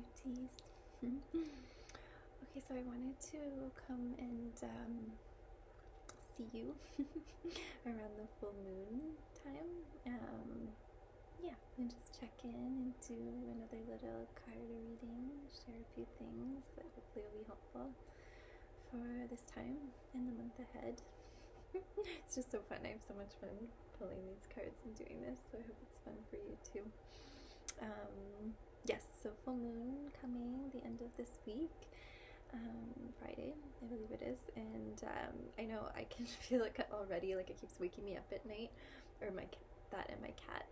beauties. Okay, so I wanted to come and see you around the full moon time. Yeah, and just check in and do another little card reading, share a few things that hopefully will be helpful for this time in the month ahead. It's just so fun. I have so much fun pulling these cards and doing this, so I hope it's fun for you too. Yes, so full moon coming the end of this week, Friday, I believe it is, and I know I can feel it already. Like it keeps waking me up at night, or that and my cat,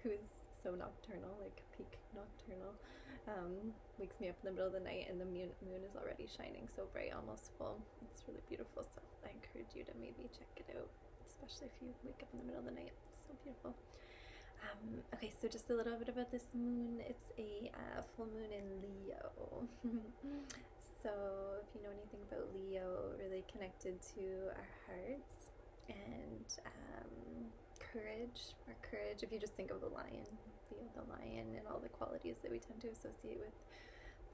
who is so nocturnal, like peak nocturnal, wakes me up in the middle of the night, and the moon is already shining so bright, almost full. It's really beautiful. So I encourage you to maybe check it out, especially if you wake up in the middle of the night. It's so beautiful. Okay, so just a little bit about this moon. It's a full moon in Leo. So if you know anything about Leo, really connected to our hearts and courage. Our courage, if you just think of the lion, Leo the lion, and all the qualities that we tend to associate with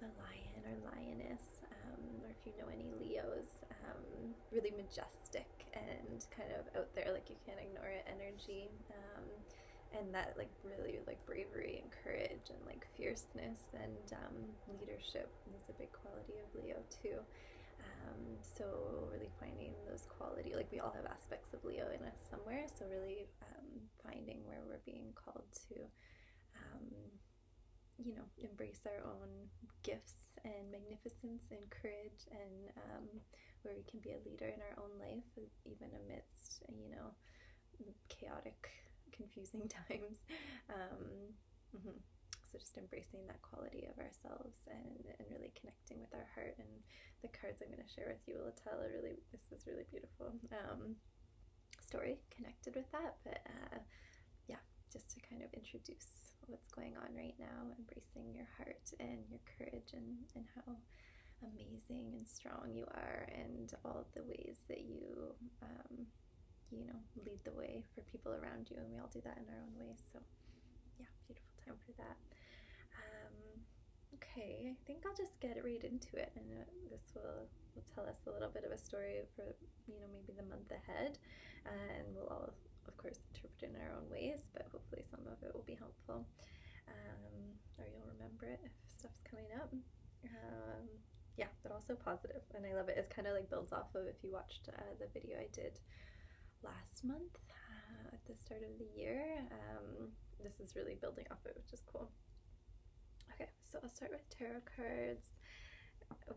the lion or lioness, or if you know any Leos, really majestic and kind of out there, like you can't ignore it energy, and that like really like bravery and courage and like fierceness and leadership is a big quality of Leo too. So really finding those quality, like we all have aspects of Leo in us somewhere, so really finding where we're being called to embrace our own gifts and magnificence and courage, and where we can be a leader in our own life, even amidst, chaotic, confusing times. Mm-hmm. So just embracing that quality of ourselves and really connecting with our heart. And the cards I'm going to share with you will tell this is really beautiful story connected with that. But yeah, just to kind of introduce what's going on right now, embracing your heart and your courage, and how amazing and strong you are, and all the ways that you lead the way for people around you, and we all do that in our own ways. So yeah, beautiful time for that. Okay, I think I'll just get right into it, and this will tell us a little bit of a story for maybe the month ahead, and we'll all of course interpret it in our own ways, but hopefully some of it will be helpful, or you'll remember it if stuff's coming up. Yeah, but also positive, and I love it. It's kind of like builds off of, if you watched the video I did last month at the start of the year. This is really building off it, which is cool. Okay, so I'll start with tarot cards.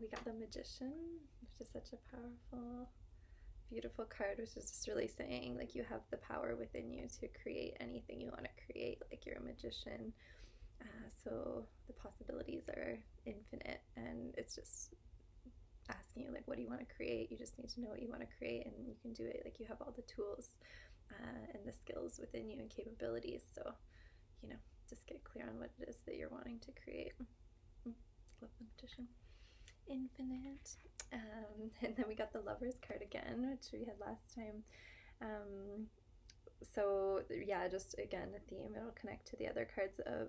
We got the Magician, which is such a powerful, beautiful card, which is just really saying like you have the power within you to create anything you want to create, like you're a magician. So the possibilities are infinite, and it's just asking you, like, what do you want to create? You just need to know what you want to create, and you can do it. Like you have all the tools and the skills within you and capabilities. So just get clear on what it is that you're wanting to create. Love the Magician. Infinite. And then we got the Lovers card again, which we had last time. So yeah, just again a theme. It'll connect to the other cards of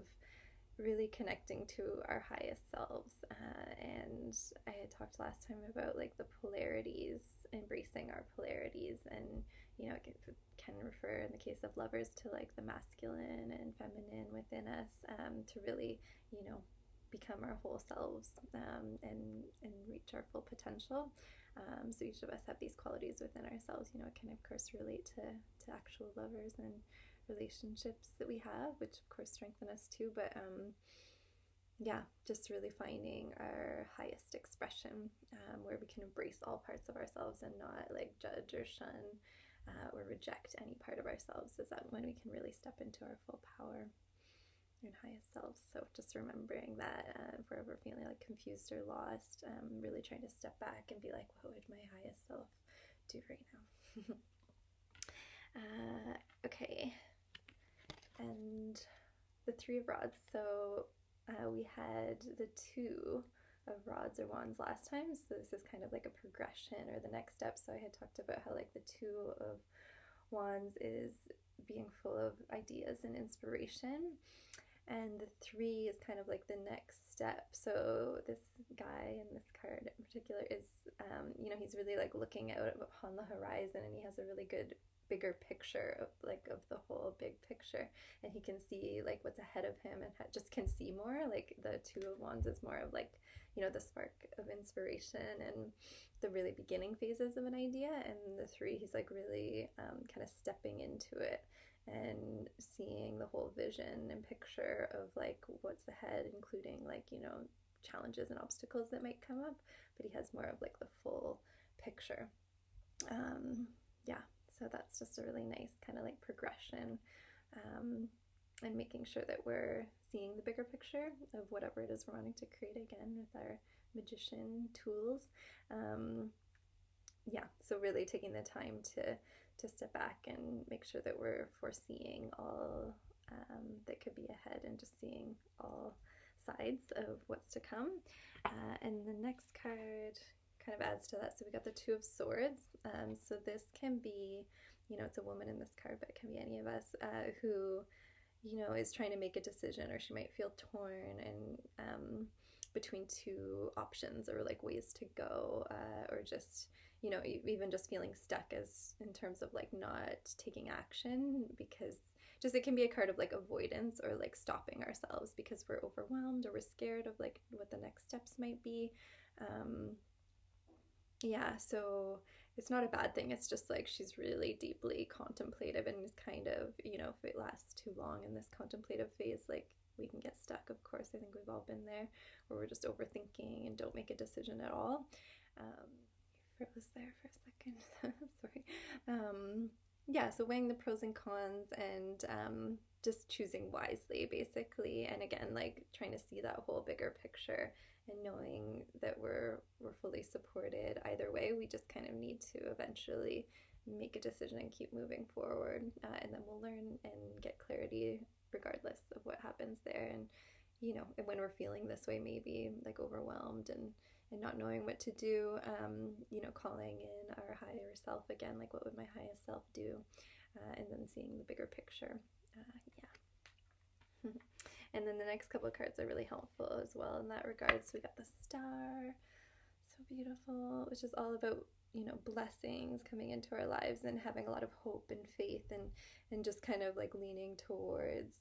really connecting to our highest selves, and I had talked last time about like the polarities, embracing our polarities, and it can refer in the case of lovers to like the masculine and feminine within us, to really become our whole selves, and reach our full potential. So each of us have these qualities within ourselves. It can of course relate to actual lovers and relationships that we have, which of course strengthen us too. But yeah, just really finding our highest expression, where we can embrace all parts of ourselves and not like judge or shun or reject any part of ourselves. Is that when we can really step into our full power and highest selves. So just remembering that, if we're ever feeling like confused or lost, really trying to step back and be like, what would my highest self do right now? Okay, and the Three of Rods. So we had the Two of Rods or Wands last time, so this is kind of like a progression or the next step. So I had talked about how like the Two of Wands is being full of ideas and inspiration, And the 3 is kind of like the next step. So this guy in this card in particular is, he's really like looking out upon the horizon, and he has a really good bigger picture of the whole big picture, and he can see like what's ahead of him, and just can see more. Like the 2 of Wands is more of like, the spark of inspiration and the really beginning phases of an idea, and the 3, he's like really kind of stepping into it and seeing the whole vision and picture of like what's ahead, including like, challenges and obstacles that might come up, but he has more of like the full picture. Yeah, so that's just a really nice kind of like progression, and making sure that we're seeing the bigger picture of whatever it is we're wanting to create, again with our magician tools. Yeah, so really taking the time to step back and make sure that we're foreseeing all that could be ahead, and just seeing all sides of what's to come. And the next card kind of adds to that. So we got the 2 of Swords. So this can be, it's a woman in this card, but it can be any of us who, is trying to make a decision, or she might feel torn and between 2 options, or like ways to go, or just, even just feeling stuck as in terms of like not taking action, because just it can be a card of like avoidance, or like stopping ourselves because we're overwhelmed, or we're scared of like what the next steps might be. Yeah, so it's not a bad thing. It's just like she's really deeply contemplative, and is kind of, if it lasts too long in this contemplative phase, like we can get stuck, of course. I think we've all been there, where we're just overthinking and don't make a decision at all. You froze there for a second. Sorry. Yeah, so weighing the pros and cons, and just choosing wisely, basically. And again, like trying to see that whole bigger picture, and knowing that we're fully supported either way. We just kind of need to eventually make a decision and keep moving forward, and then we'll learn and get clarity regardless of what happens there. And when we're feeling this way, maybe like overwhelmed and not knowing what to do, calling in our higher self again, like what would my highest self do, and then seeing the bigger picture. Yeah. And then the next couple of cards are really helpful as well in that regard. So we got the Star, so beautiful, which is all about, blessings coming into our lives, and having a lot of hope and faith, and just kind of like leaning towards,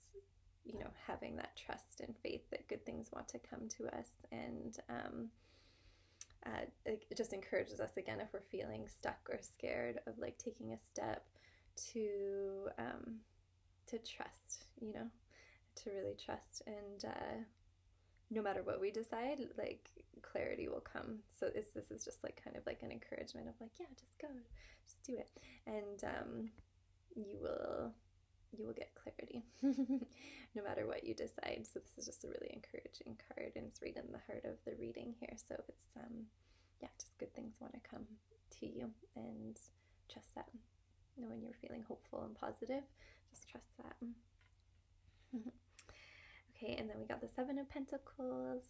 having that trust and faith that good things want to come to us. And it just encourages us, again, if we're feeling stuck or scared, of like taking a step to trust, to really trust, and no matter what we decide, like clarity will come. So this is just like kind of like an encouragement of like, yeah, just go, just do it, and you will get clarity no matter what you decide. So this is just a really encouraging card, and it's right in the heart of the reading here. So it's just good things want to come to you, and trust that. When you're feeling hopeful and positive, just trust that. Okay, and then we got the 7 of Pentacles,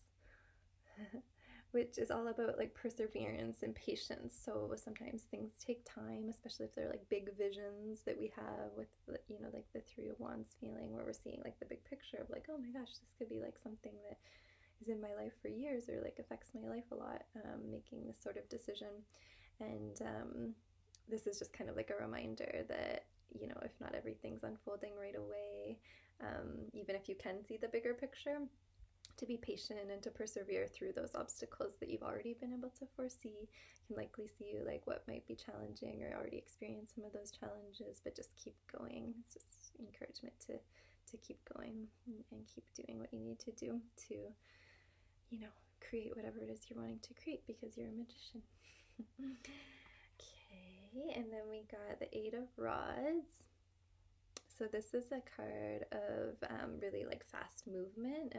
which is all about like perseverance and patience. So sometimes things take time, especially if they're like big visions that we have with, like the 3 of Wands feeling, where we're seeing like the big picture of like, oh my gosh, this could be like something that is in my life for years, or like affects my life a lot, making this sort of decision. And this is just kind of like a reminder that, if not everything's unfolding right away, even if you can see the bigger picture, to be patient and to persevere through those obstacles that you've already been able to foresee. You can likely see like what might be challenging, or already experience some of those challenges, but just keep going. It's just encouragement to keep going and keep doing what you need to do to, create whatever it is you're wanting to create, because you're a magician. Okay, and then we got the 8 of Rods. So this is a card of really like fast movement.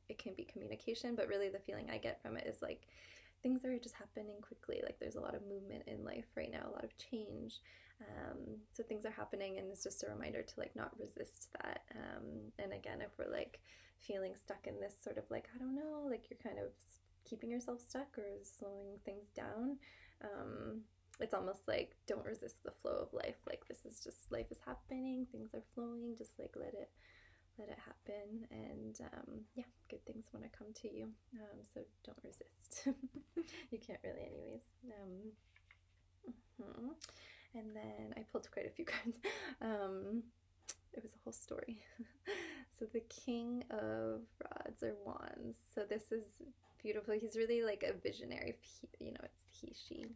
It can be communication, but really the feeling I get from it is like things are just happening quickly. Like there's a lot of movement in life right now, a lot of change. So things are happening, and it's just a reminder to like not resist that. And again, if we're like feeling stuck in this sort of like, I don't know, like you're kind of keeping yourself stuck or slowing things down, it's almost like don't resist the flow of life. Like this is just, life is happening, things are flowing, just like let let it happen, and yeah, good things want to come to you, so don't resist. You can't really anyways. Mhm. And then I pulled quite a few cards. It was a whole story. So the King of Rods or Wands. So this is beautiful. He's really like a visionary. You know, it's he, she.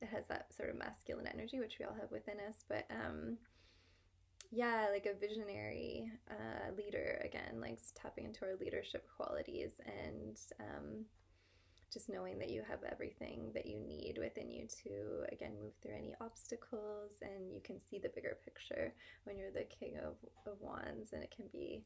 It has that sort of masculine energy, which we all have within us. But yeah, like a visionary leader again, like tapping into our leadership qualities, and just knowing that you have everything that you need within you to, again, move through any obstacles, and you can see the bigger picture when you're the King of Wands, and it can be,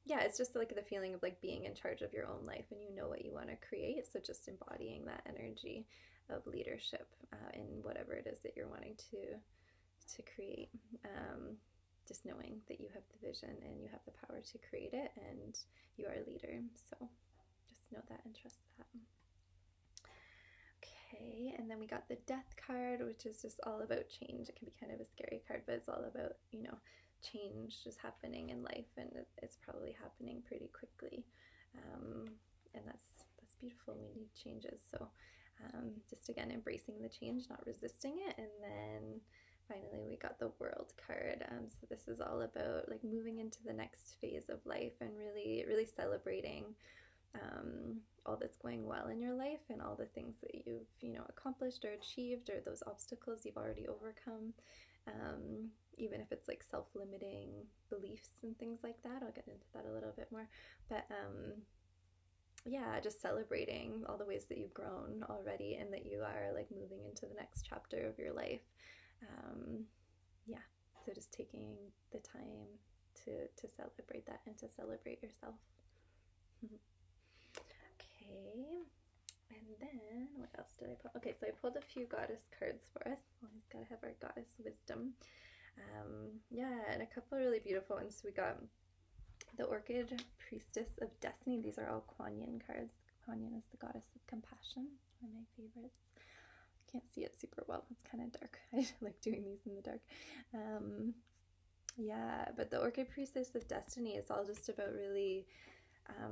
yeah, it's just like the feeling of like being in charge of your own life, and you know what you want to create, so just embodying that energy of leadership in whatever it is that you're wanting to create. Just knowing that you have the vision and you have the power to create it, and you are a leader, so just know that and trust that. Okay, and then we got the Death card, which is just all about change. It can be kind of a scary card, but it's all about, you know, change is happening in life, and it's probably happening pretty quickly, and that's beautiful. We need changes, so just again embracing the change, not resisting it. And then finally we got the World card. So this is all about like moving into the next phase of life, and really celebrating all that's going well in your life, and all the things that you've, you know, accomplished or achieved, or those obstacles you've already overcome, even if it's like self-limiting beliefs and things like that. I'll get into that a little bit more, but yeah, just celebrating all the ways that you've grown already, and that you are like moving into the next chapter of your life. Yeah, so just taking the time to celebrate that, and to celebrate yourself. Okay, and then what else did I pull? Okay, so I pulled a few goddess cards for us. Always gotta have our goddess wisdom. Yeah, and a couple really beautiful ones. We got the Orchid Priestess of Destiny. These are all Kuan Yin cards. Kuan Yin is the goddess of compassion, one of my favorites. Can't see it super well, it's kind of dark. I like doing these in the dark. Yeah, but the Orchid Priestess of Destiny is all just about really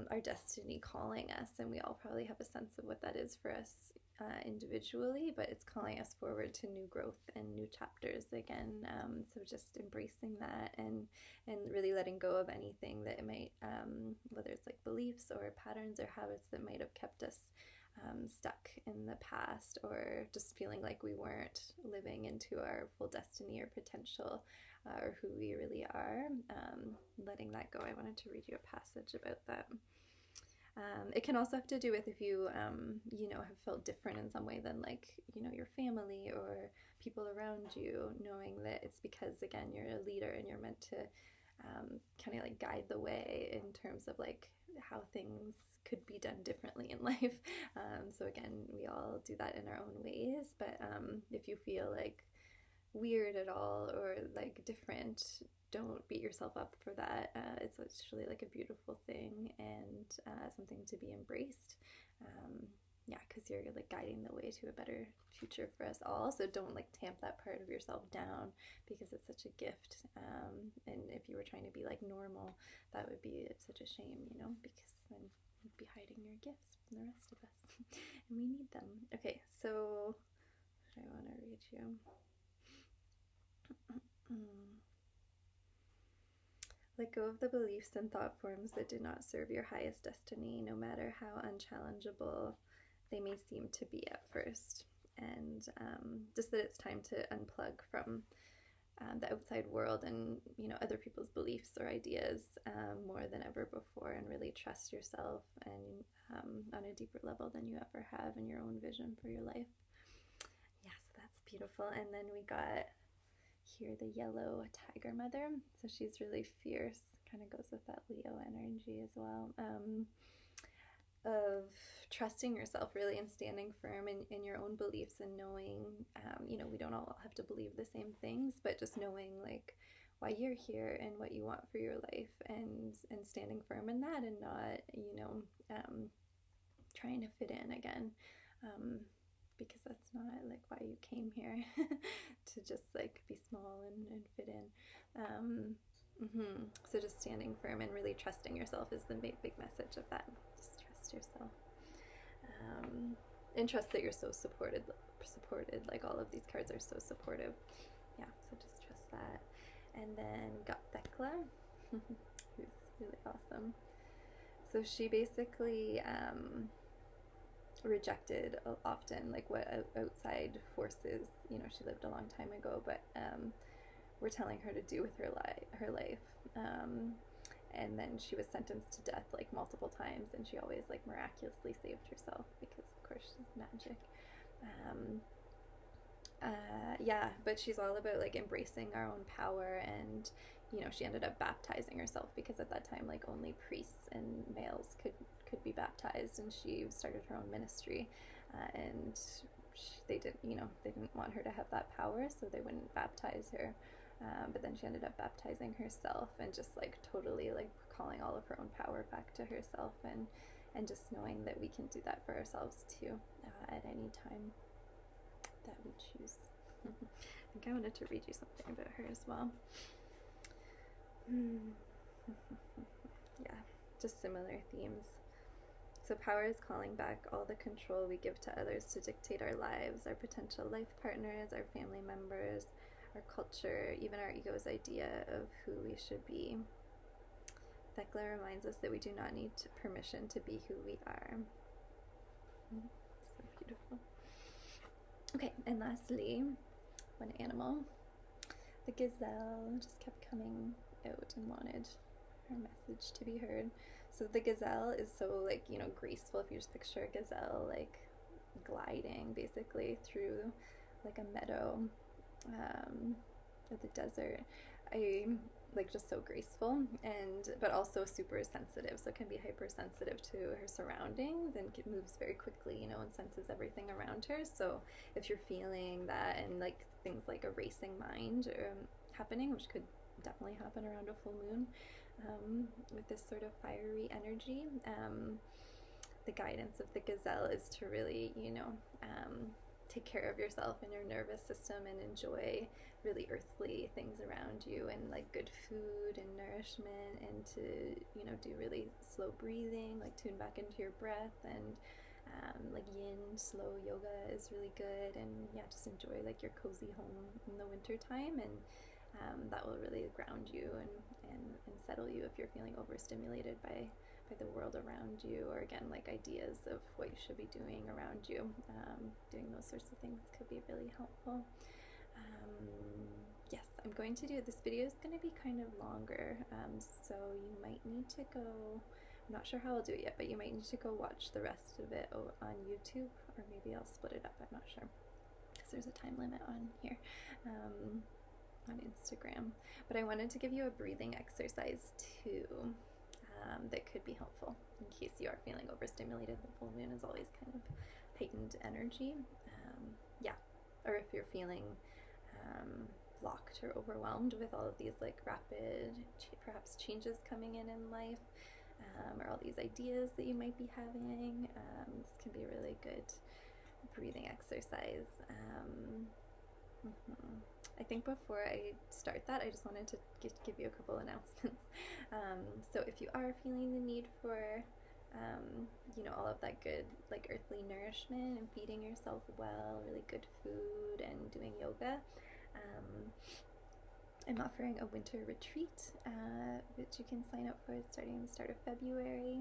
our destiny calling us, and we all probably have a sense of what that is for us individually, but it's calling us forward to new growth and new chapters again. So just embracing that, and really letting go of anything that it might, whether it's like beliefs or patterns or habits that might have kept us stuck in the past, or just feeling like we weren't living into our full destiny or potential, or who we really are. Letting that go. I wanted to read you a passage about that. It can also have to do with if you, you know, have felt different in some way than, like, you know, your family or people around you, knowing that it's because, again, you're a leader, and you're meant to kind of like guide the way in terms of like how things could be done differently in life. So again, we all do that in our own ways, but if you feel like weird at all, or like different, don't beat yourself up for that. It's actually like a beautiful thing, and something to be embraced. Yeah, because you're like guiding the way to a better future for us all. So don't like tamp that part of yourself down, because it's such a gift. And if you were trying to be like normal, that would be such a shame, you know, because then you'd be hiding your gifts from the rest of us, and we need them. Okay, so what do I want to read you? Let go of the beliefs and thought forms that do not serve your highest destiny, no matter how unchallengeable they may seem to be at first. And just that it's time to unplug from the outside world, and, you know, other people's beliefs or ideas more than ever before, and really trust yourself, and on a deeper level than you ever have, in your own vision for your life. Yeah, so that's beautiful. And then we got here the yellow tiger mother. So she's really fierce, kind of goes with that Leo energy as well, of trusting yourself really, and standing firm in your own beliefs, and knowing, you know, we don't all have to believe the same things, but just knowing like why you're here and what you want for your life, and standing firm in that, and not, you know, trying to fit in again. because that's not like why you came here to just like be small and fit in. So just standing firm and really trusting yourself is the big message of that. Just trust yourself, and trust that you're so supported. Like all of these cards are so supportive. Yeah, so just trust that. And then got Thecla, who's really awesome. So she basically rejected often like what outside forces, you know, she lived a long time ago, but were telling her to do with her life. And then she was sentenced to death like multiple times, and she always like miraculously saved herself because of course she's magic. Yeah, but she's all about like embracing our own power, and you know, she ended up baptizing herself because at that time like only priests and males could be baptized, and she started her own ministry, and they didn't want her to have that power, so they wouldn't baptize her. But then she ended up baptizing herself and just like totally like calling all of her own power back to herself, and just knowing that we can do that for ourselves too, at any time that we choose. I think I wanted to read you something about her as well. Yeah, just similar themes. So power is calling back all the control we give to others to dictate our lives, our potential life partners, our family members, our culture, even our ego's idea of who we should be. Thecla reminds us that we do not need permission to be who we are. So beautiful. Okay, and lastly, one animal. The gazelle just kept coming out and wanted her message to be heard. So the gazelle is so like, you know, graceful. If you just picture a gazelle like gliding basically through like a meadow, or the desert. I like just so graceful, and but also super sensitive, so can be hypersensitive to her surroundings and moves very quickly, you know, and senses everything around her. So if you're feeling that, and like things like a racing mind happening, which could definitely happen around a full moon, with this sort of fiery energy, the guidance of the gazelle is to really, you know, take care of yourself and your nervous system and enjoy really earthly things around you, and like good food and nourishment, and to, you know, do really slow breathing, like tune back into your breath, and like yin slow yoga is really good, and yeah, just enjoy like your cozy home in the winter time, and that will really ground you and settle you if you're feeling overstimulated by the world around you, or again like ideas of what you should be doing around you. Doing those sorts of things could be really helpful. Yes, I'm going to do, this video is going to be kind of longer, so you might need to go, I'm not sure how I'll do it yet, but you might need to go watch the rest of it on YouTube, or maybe I'll split it up, I'm not sure, because there's a time limit on here, on Instagram. But I wanted to give you a breathing exercise too, that could be helpful in case you are feeling overstimulated. The full moon is always kind of heightened energy, yeah, or if you're feeling blocked or overwhelmed with all of these like rapid perhaps changes coming in life, or all these ideas that you might be having, this can be a really good breathing exercise. I think before I start that, I just wanted to give you a couple announcements. So if you are feeling the need for you know, all of that good like earthly nourishment and feeding yourself well, really good food, and doing yoga, I'm offering a winter retreat, which you can sign up for starting the start of February.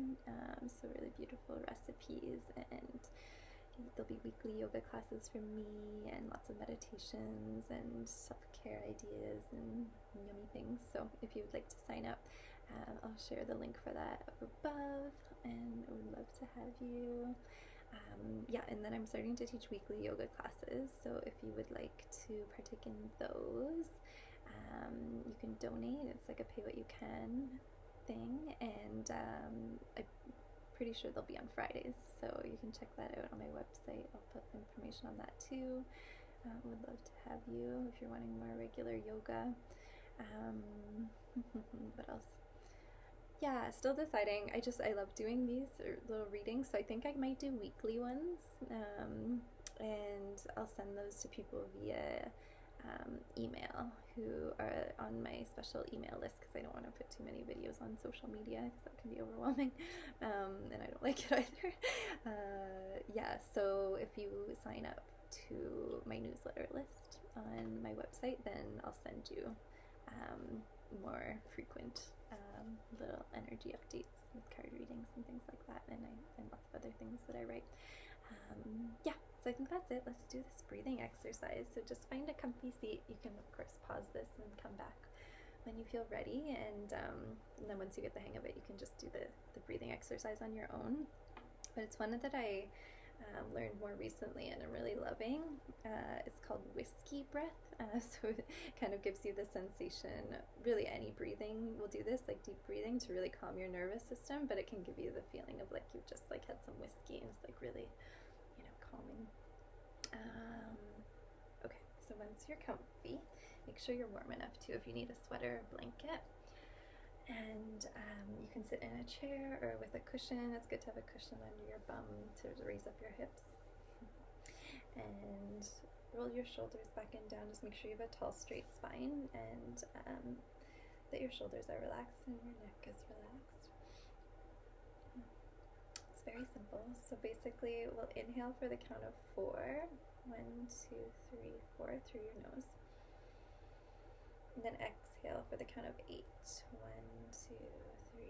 So really beautiful recipes, and there'll be weekly yoga classes from me, and lots of meditations and self-care ideas and yummy things. So if you would like to sign up, I'll share the link for that up above, and I would love to have you. Yeah, and then I'm starting to teach weekly yoga classes, so if you would like to partake in those, you can donate. It's like a pay what you can thing, and I'm pretty sure they'll be on Fridays, so you can check that out on my website. I'll put information on that too. Would love to have you if you're wanting more regular yoga. What else? Yeah, still deciding. I love doing these little readings, so I think I might do weekly ones. and I'll send those to people via email who are on my special email list, because I don't want to put too many videos on social media because that can be overwhelming, and I don't like it either. Yeah, so if you sign up to my newsletter list on my website, then I'll send you more frequent little energy updates with card readings and things like that, and lots of other things that I write. Yeah, so I think that's it. Let's do this breathing exercise. So just find a comfy seat. You can, of course, pause this and come back when you feel ready. And then once you get the hang of it, you can just do the breathing exercise on your own. But it's one that I learned more recently and I'm really loving. It's called whiskey breath. So it kind of gives you the sensation, really any breathing will do this, like deep breathing to really calm your nervous system, but it can give you the feeling of like you've just like had some whiskey and it's like really, calming. Okay, so once you're comfy, make sure you're warm enough too if you need a sweater or blanket. And you can sit in a chair or with a cushion. It's good to have a cushion under your bum to raise up your hips. And roll your shoulders back and down. Just make sure you have a tall, straight spine, and that your shoulders are relaxed and your neck is relaxed. It's very simple. So basically, we'll inhale for the count of 4. 1, 2, 3, 4 through your nose. And then exhale for the count of 8. 1, 2, 3,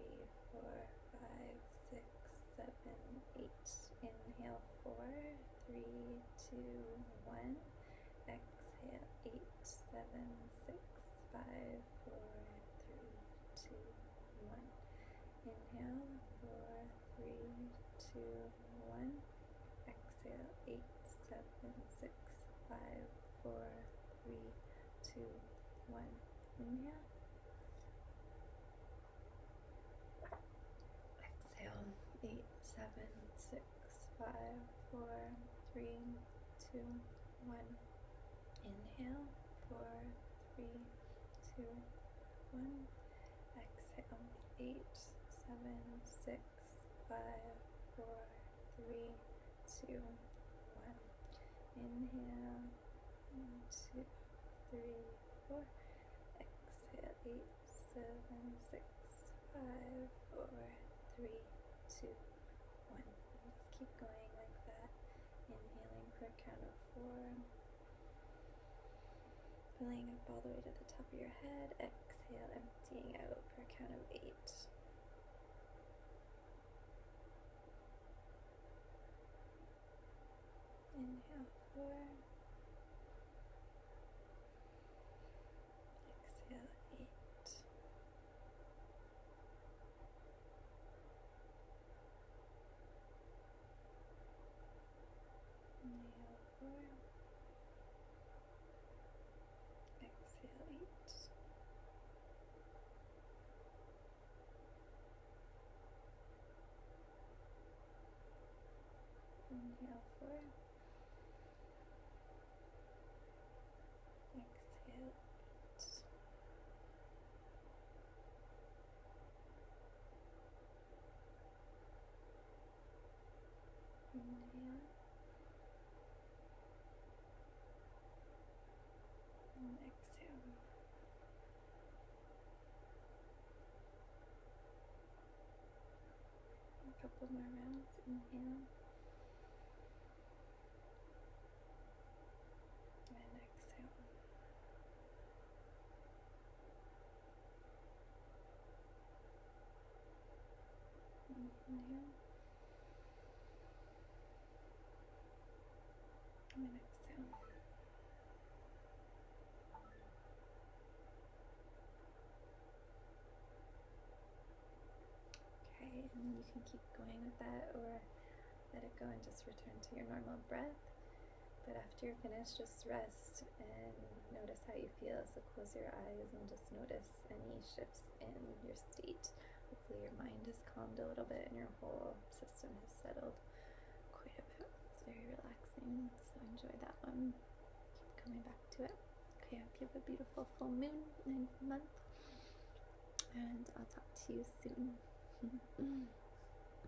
4, 5, 6, 7, 8. Inhale 4, 3, 2, 1. Exhale 8, 7, 6, 5, 4, 3, 2, 1. Inhale 4, 3, 2, 1. Exhale 8, 7, 6, 5, 4, 3, 2, 1. Inhale. Exhale 8, 7, 6, 5, 4, 3, 2, 1. Inhale 4, 3, 2, 1. Exhale 8, 7, 6, 5, 4, 3, 2, 1. Inhale 1, 2, 3, 4. Exhale 8, 7, 6, 5, 4, 3, 2, 1. Just keep going like that. Inhaling for a count of 4. Filling up all the way to the top of your head. Exhale, emptying out for a count of 8. Inhale 4. Exhale 8. Inhale 4. Exhale 8. Inhale 4. Exhale 8. Inhale. And exhale. A couple more rounds. Inhale. And exhale. Inhale. And exhale. Okay, and then you can keep going with that or let it go and just return to your normal breath. But after you're finished, just rest and notice how you feel. So close your eyes and just notice any shifts in your state. Hopefully your mind has calmed a little bit and your whole system has settled quite a bit. It's very relaxing, so enjoy that one. Keep coming back to it. Okay, I hope you have a beautiful full moon and month, and I'll talk to you soon.